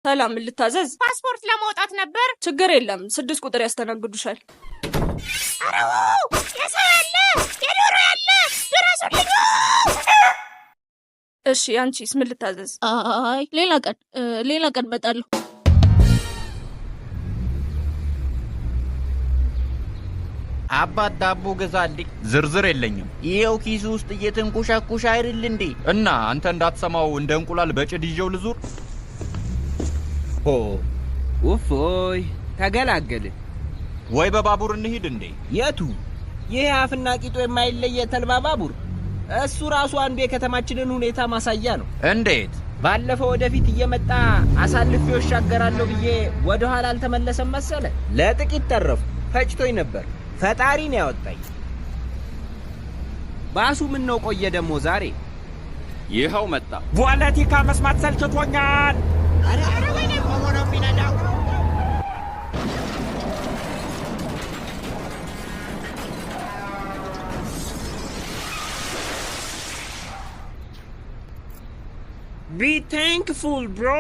ሰላም ልታዘዝ? ፓስፖርት ለማውጣት ነበር። ችግር የለም 6 ቁጥር ያስተናግዱሻል። አረው የሰው ያለ የዶሮ ያለ ድረሱልኝ። እሺ አንቺስ ምን ልታዘዝ? አይ ሌላ ቀን እመጣለሁ። አባት ዳቦ ገዛልኝ። ዝርዝር የለኝም። ይሄው ኪሱ ውስጥ እየተንኮሻኮሻ አይደል እንዴ? እና አንተ እንዳትሰማው እንደ እንቁላል በጭድ ይዤው ልዙር? ውፎይ ተገላገልን። ወይ በባቡር እንሂድ እንዴ? የቱ? ይሄ አፍና ቂጦ የማይለየ ተልባ ባቡር። እሱ ራሱ አንዱ የከተማችንን ሁኔታ ማሳያ ነው። እንዴት? ባለፈው ወደፊት እየመጣ አሳልፌው እሻገራለሁ ብዬ ወደ ኋላ አልተመለሰም መሰለ። ለጥቂት ተረፉ። ፈጭቶኝ ነበር። ፈጣሪ ነው ያወጣኝ። ባሱ ምን ነው ቆየ ደግሞ ዛሬ? ይኸው መጣ። ፖለቲካ መስማት ሰልችቶኛል። አረ ወይኔ ቆሞ ነው የሚነዳው። Be thankful, bro.